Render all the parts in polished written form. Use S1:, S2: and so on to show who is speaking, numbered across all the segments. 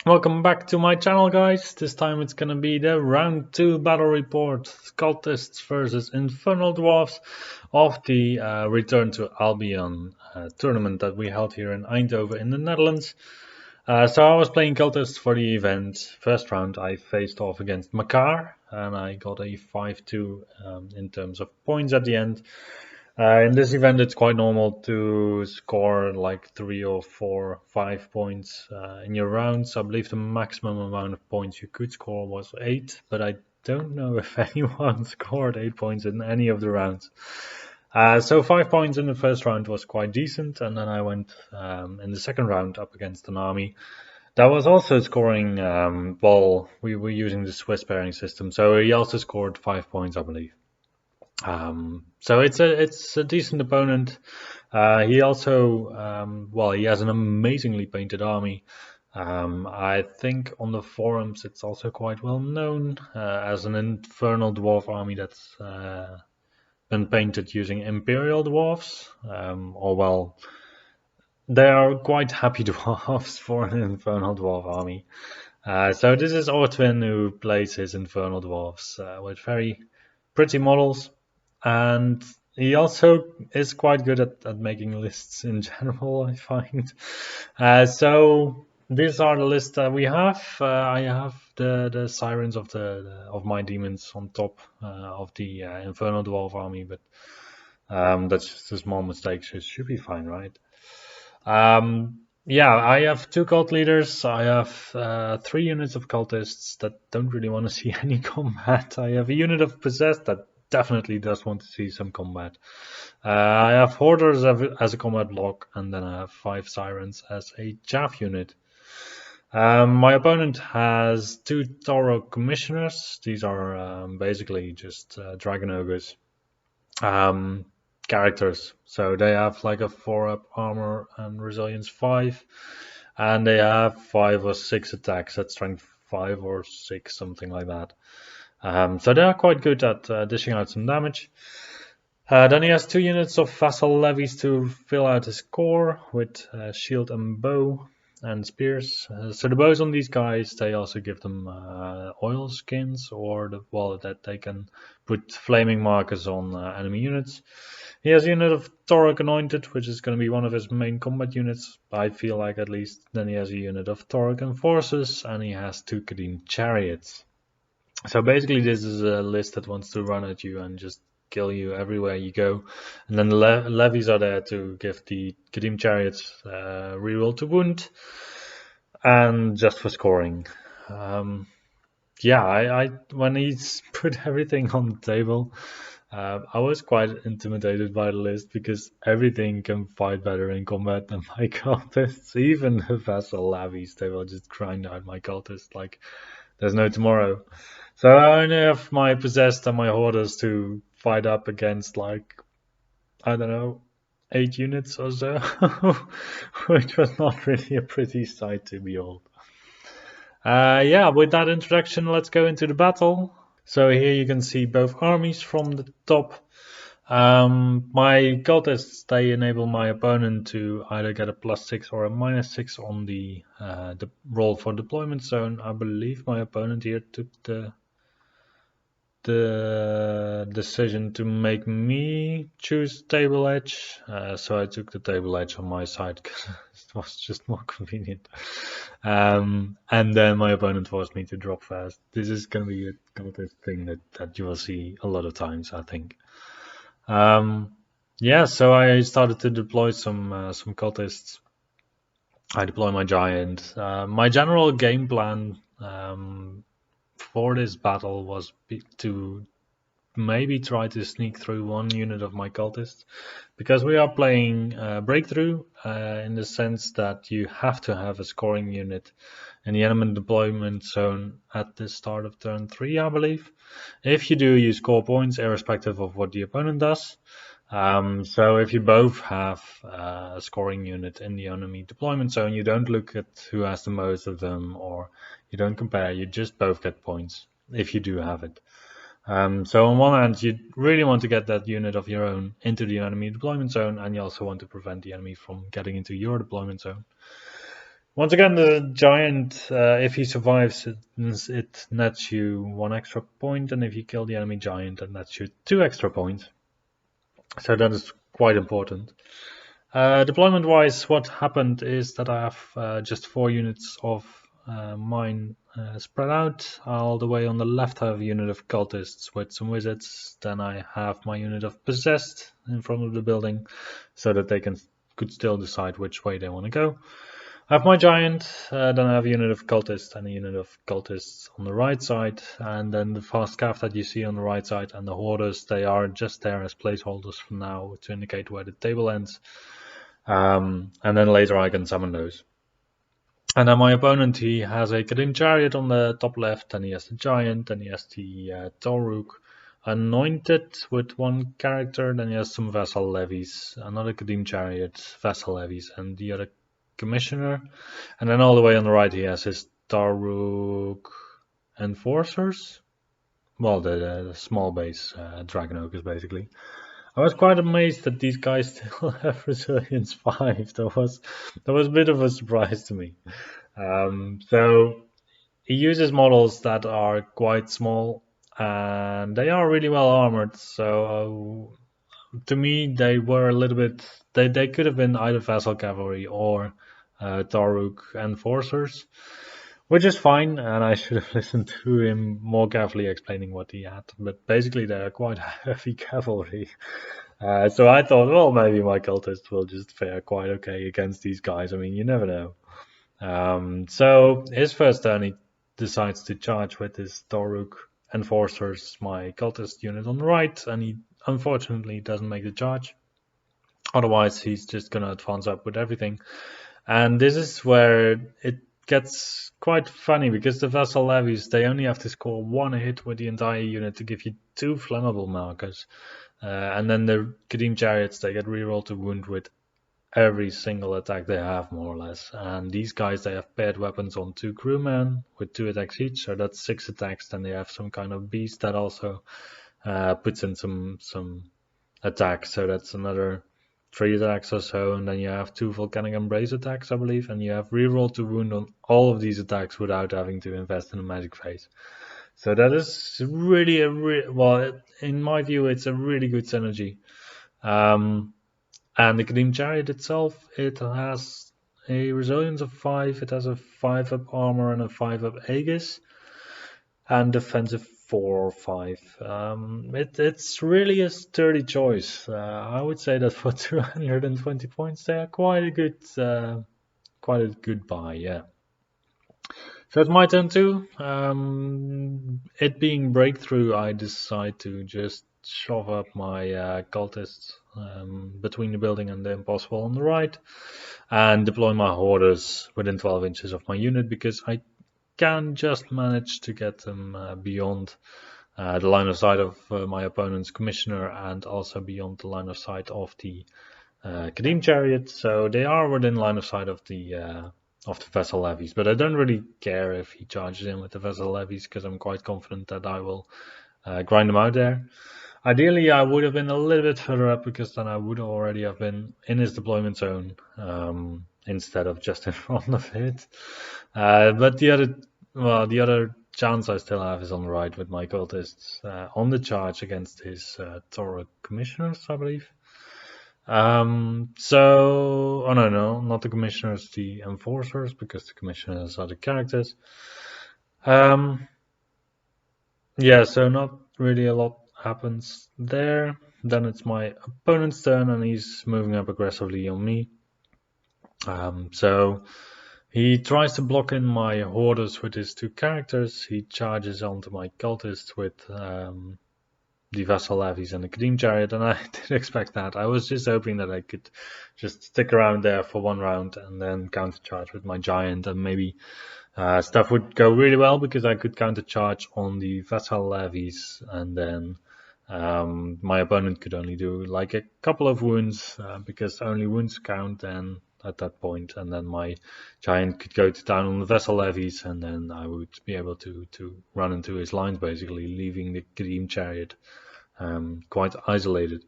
S1: Welcome back to my channel, guys. This time it's gonna be the round 2 battle report, Cultists versus Infernal Dwarves of the Return to Albion tournament that we held here in Eindhoven in the Netherlands. So I was playing Cultists for the event. First round I faced off against Makar and I got a 5-2 in terms of points at the end. In this event, it's quite normal to score like 3 or 4, 5 points in your rounds. I believe the maximum amount of points you could score was 8, but I don't know if anyone scored 8 points in any of the rounds. So 5 points in the first round was quite decent, and then I went in the second round up against an army that was also scoring. We were using the Swiss pairing system, so he also scored 5 points, I believe. So it's a decent opponent. He also, he has an amazingly painted army. I think on the forums it's also quite well known as an Infernal Dwarf army that's been painted using Imperial Dwarves. They are quite happy dwarves for an Infernal Dwarf army. So this is Ortwin who plays his Infernal Dwarves with very pretty models. And he also is quite good at making lists in general, I find. So these are the lists that we have. I have the sirens of my demons on top of the Infernal Dwarf army, but that's just a small mistake, so it should be fine, right? Yeah, I have 2 cult leaders. I have 3 units of cultists that don't really want to see any combat. I have a unit of possessed that definitely does want to see some combat. I have hoarders as a combat block, and then I have 5 sirens as a chaff unit. My opponent has 2 Toro commissioners. These are basically just dragon ogres characters. So they have like a 4-up armor and resilience 5, and they have 5 or 6 attacks at strength 5 or 6, something like that. So they are quite good at dishing out some damage. Then he has 2 units of vassal levies to fill out his core with shield and bow and spears. So the bows on these guys, they also give them oil skins, or that they can put flaming markers on enemy units. He has a unit of Torok Anointed, which is going to be one of his main combat units, I feel like, at least. Then he has a unit of Torok Enforcers, and he has 2 Kadim Chariots. So basically this is a list that wants to run at you and just kill you everywhere you go. And then the levies are there to give the Kadim Chariots reroll to wound and just for scoring. I when he's put everything on the table, I was quite intimidated by the list because everything can fight better in combat than my cultists. Even the vassal levies, they will just grind out my cultists like there's no tomorrow. So I only have my possessed and my hoarders to fight up against, like, I don't know, 8 units or so, which was not really a pretty sight to behold. With that introduction, let's go into the battle. So here you can see both armies from the top. My cultists, they enable my opponent to either get a +6 or a -6 on the roll for deployment zone. I believe my opponent here took the decision to make me choose table edge, so I took the table edge on my side because it was just more convenient. And then my opponent forced me to drop fast. This is going to be a cultist thing that you will see a lot of times, I think. So I started to deploy some cultists. I deploy my giant. My general game plan for this battle was to maybe try to sneak through 1 unit of my cultists, because we are playing breakthrough in the sense that you have to have a scoring unit in the enemy deployment zone at the start of turn 3, I believe. If you do, you score points irrespective of what the opponent does. So if you both have a scoring unit in the enemy deployment zone, you don't look at who has the most of them, or you don't compare, you just both get points if you do have it. So on one hand, you really want to get that unit of your own into the enemy deployment zone, and you also want to prevent the enemy from getting into your deployment zone. Once again, the giant, if he survives, it nets you 1 extra point, and if you kill the enemy giant, it nets you 2 extra points. So that is quite important. Deployment-wise, what happened is that I have just 4 units of mine spread out. All the way on the left I have a unit of cultists with some wizards. Then I have my unit of possessed in front of the building, so that they could still decide which way they want to go. I have my giant, then I have a unit of cultists and a unit of cultists on the right side, and then the fast cav that you see on the right side and the hoarders, they are just there as placeholders for now to indicate where the table ends. And then later I can summon those. And then my opponent, he has a Kadim Chariot on the top left, and he has the Giant, and he has the Toruk anointed with 1 character, then he has some vassal levies, another Kadim Chariot, vassal levies, and the other Commissioner. And then all the way on the right he has his Toruk Enforcers. Well, the small base Dragon Ogres, basically. I was quite amazed that these guys still have Resilience 5. That was a bit of a surprise to me. So he uses models that are quite small, and they are really well armored. So to me, they were a little bit. They could have been either Vassal Cavalry or Taruk Enforcers, which is fine, and I should have listened to him more carefully explaining what he had. But basically, they are quite heavy cavalry. So I thought, well, maybe my cultists will just fare quite okay against these guys. I mean, you never know. So his first turn, he decides to charge with his Toruk Enforcers, my cultist unit on the right, and he unfortunately doesn't make the charge. Otherwise, he's just going to advance up with everything. And this is where it gets quite funny, because the vassal levies, they only have to score 1 hit with the entire unit to give you 2 flammable markers. And then the Kadim Chariots, they get rerolled to wound with every single attack they have, more or less. And these guys, they have paired weapons on 2 crewmen with 2 attacks each, so that's 6 attacks. Then they have some kind of beast that also puts in some attacks, so that's another 3 attacks or so. And then you have 2 Volcanic Embrace attacks, I believe, and you have reroll to wound on all of these attacks without having to invest in a magic phase. So that is really well, in my view, it's a really good synergy. And the Kadim Chariot itself, it has a resilience of 5, it has a 5-up armor and a 5-up Aegis, and defensive 4 or 5. It's really a sturdy choice. I would say that for 220 points, they are quite a good buy, yeah. So it's my turn too. It being breakthrough, I decide to just shove up my cultists between the building and the impossible on the right, and deploy my hoarders within 12 inches of my unit, because I can just manage to get them beyond the line of sight of my opponent's commissioner, and also beyond the line of sight of the Kadim Chariot. So they are within line of sight of the vassal levies, but I don't really care if he charges in with the vassal levies, because I'm quite confident that I will grind them out there. Ideally, I would have been a little bit further up, because then I would already have been in his deployment zone instead of just in front of it. But the other chance I still have is on the right with my cultists on the charge against his Torah commissioners, I believe. Oh no, not the commissioners, the enforcers, because the commissioners are the characters. Yeah, so not really a lot happens there. Then it's my opponent's turn, and he's moving up aggressively on me. So he tries to block in my hoarders with his 2 characters. He charges onto my cultists with the vassal levies and the Kadim Chariot, and I didn't expect that. I was just hoping that I could just stick around there for 1 round and then countercharge with my giant, and maybe stuff would go really well, because I could countercharge on the vassal levies, and then my opponent could only do like a couple of wounds, because only wounds count then at that point, and then my giant could go to town on the vassal levies, and then I would be able to run into his lines, basically leaving the Kadim Chariot quite isolated.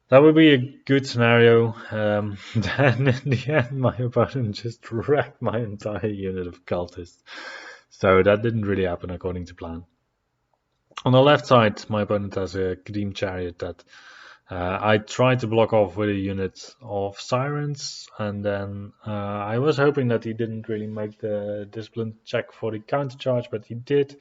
S1: That would be a good scenario. Then in the end, my opponent just wrecked my entire unit of cultists. So that didn't really happen according to plan. On the left side, my opponent has a Gleam Chariot that I tried to block off with a unit of Sirens, and then I was hoping that he didn't really make the discipline check for the counter charge, but he did.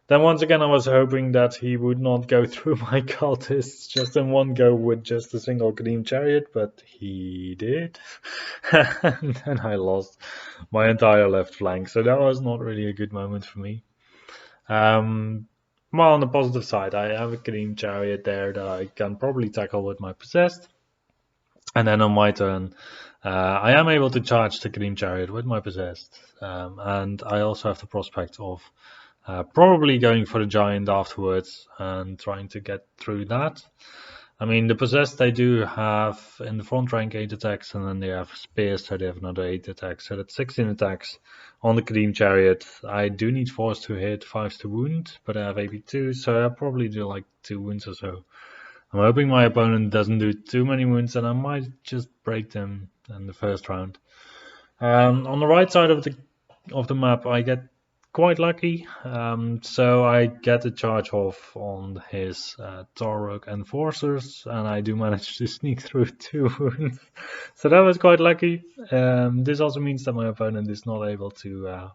S1: Then once again, I was hoping that he would not go through my cultists just in one go with just a single Gleam Chariot, but he did. And then I lost my entire left flank, so that was not really a good moment for me. Well, on the positive side, I have a Gleam Chariot there that I can probably tackle with my Possessed. And then on my turn, I am able to charge the Gleam Chariot with my Possessed. And I also have the prospect of probably going for the Giant afterwards and trying to get through that. I mean, the Possessed, they do have in the front rank 8 attacks, and then they have Spears, so they have another 8 attacks. So that's 16 attacks on the Gleam Chariot. I do need 4s to hit, 5s to wound, but I have AP2, so I'll probably do like 2 wounds or so. I'm hoping my opponent doesn't do too many wounds, and I might just break them in the first round. On the right side of the map, I get quite lucky. So I get a charge off on his Torok Enforcers, and I do manage to sneak through 2 wounds. So that was quite lucky. This also means that my opponent is not able to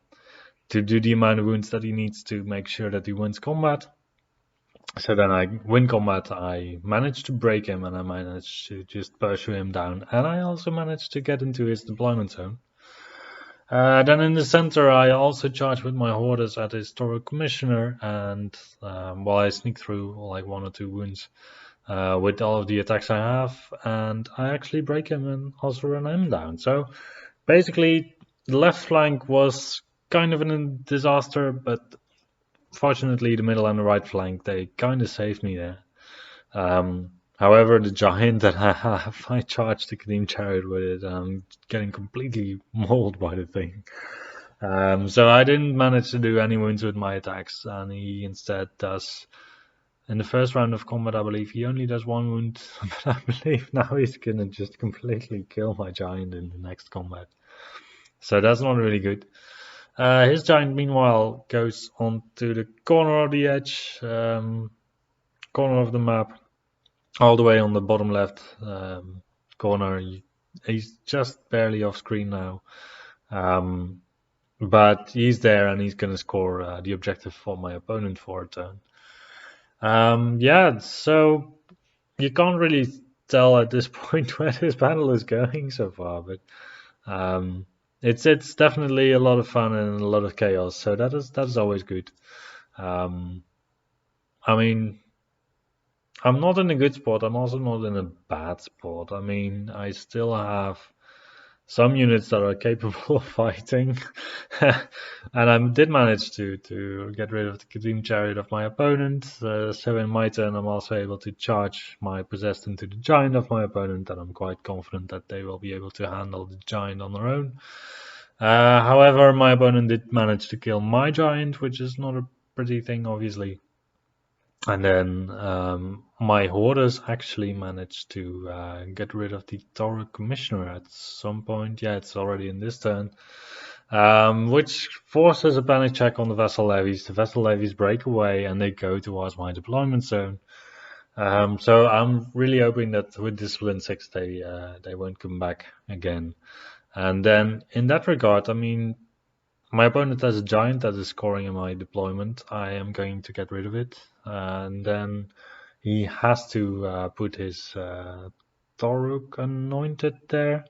S1: do the amount of wounds that he needs to make sure that he wins combat. So then I win combat, I managed to break him, and I managed to just pursue him down, and I also managed to get into his deployment zone. Then in the center, I also charge with my Hordes at his Toro Commissioner, and while I sneak through like 1 or 2 wounds with all of the attacks I have, and I actually break him and also run him down. So basically, the left flank was kind of a disaster, but fortunately, the middle and the right flank, they kind of saved me there. However, the Giant that I have, I charged the Gleam Chariot with it, and I'm getting completely mauled by the thing. So I didn't manage to do any wounds with my attacks, and he instead does, in the first round of combat, I believe, he only does 1 wound, but I believe now he's gonna just completely kill my Giant in the next combat. So that's not really good. His Giant, meanwhile, goes onto the corner of the edge, corner of the map, all the way on the bottom left corner. He's just barely off screen now, but he's there, and he's going to score the objective for my opponent for a turn. Yeah, so you can't really tell at this point where this battle is going so far, but it's definitely a lot of fun and a lot of chaos, so that is always good. I mean, I'm not in a good spot. I'm also not in a bad spot. I mean, I still have some units that are capable of fighting, and I did manage to get rid of the Gleam Chariot of my opponent. So in my turn, I'm also able to charge my Possessed into the Giant of my opponent, and I'm quite confident that they will be able to handle the Giant on their own. However, my opponent did manage to kill my Giant, which is not a pretty thing, obviously. And then my Hordes actually managed to get rid of the Toro Commissioner at some point. Yeah, it's already in this turn. Which forces a panic check on the vassal levies. The vassal levies break away and they go towards my deployment zone. So I'm really hoping that with Discipline 6 they won't come back again. And then in that regard, I mean, my opponent has a Giant that is scoring in my deployment. I am going to get rid of it. And then he has to put his Toruk Anointed there.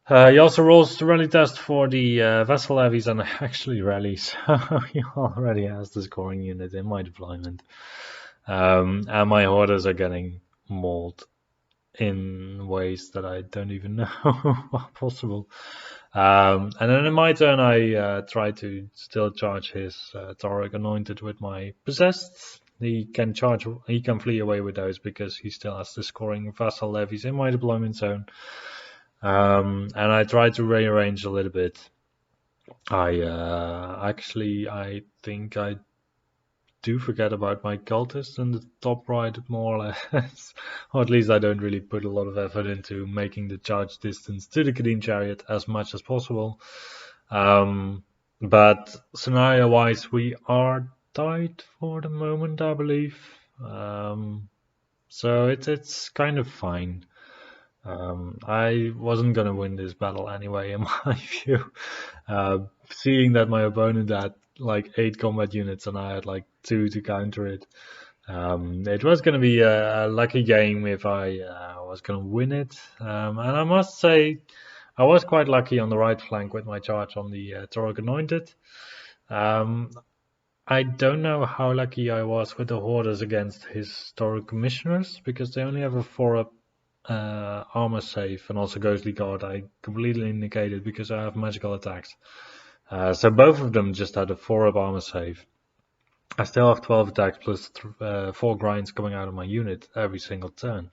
S1: He also rolls the rally test for the Vassal Levies, and I actually rally, so he already has the scoring unit in my deployment. And my Hordes are getting mauled in ways that I don't even know are possible. And then in my turn, I try to still charge his Torok Anointed with my Possessed. He can flee away with those because he still has the scoring Vassal Levies in my deployment zone. And I try to rearrange a little bit. I think I do forget about my cultists in the top right, more or less. Or at least I don't really put a lot of effort into making the charge distance to the Kadeen chariot as much as possible. But scenario-wise, we are tied for the moment, I believe. So it's kind of fine. I wasn't gonna win this battle anyway, in my view. Seeing that my opponent had like 8 combat units and I had like 2 to counter it, it was gonna be a lucky game if I was gonna win it. And I must say, I was quite lucky on the right flank with my charge on the Torok Anointed. I don't know how lucky I was with the Hoarders against Historic Commissioners, because they only have a 4-up armor save, and also Ghostly Guard I completely negated because I have magical attacks. So both of them just had a 4-up armor save. I still have 12 attacks plus 4 grinds coming out of my unit every single turn.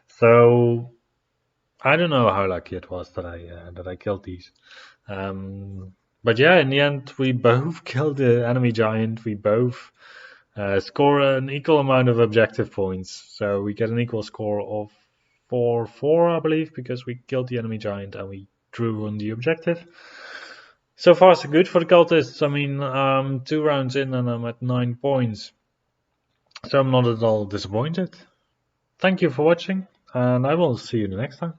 S1: So I don't know how lucky it was that I killed these. But yeah, in the end, we both killed the enemy giant. We both score an equal amount of objective points. So we get an equal score of 4-4, I believe, because we killed the enemy giant and we drew on the objective. So far, so good for the cultists. I mean, 2 rounds in and I'm at 9 points. So I'm not at all disappointed. Thank you for watching, and I will see you the next time.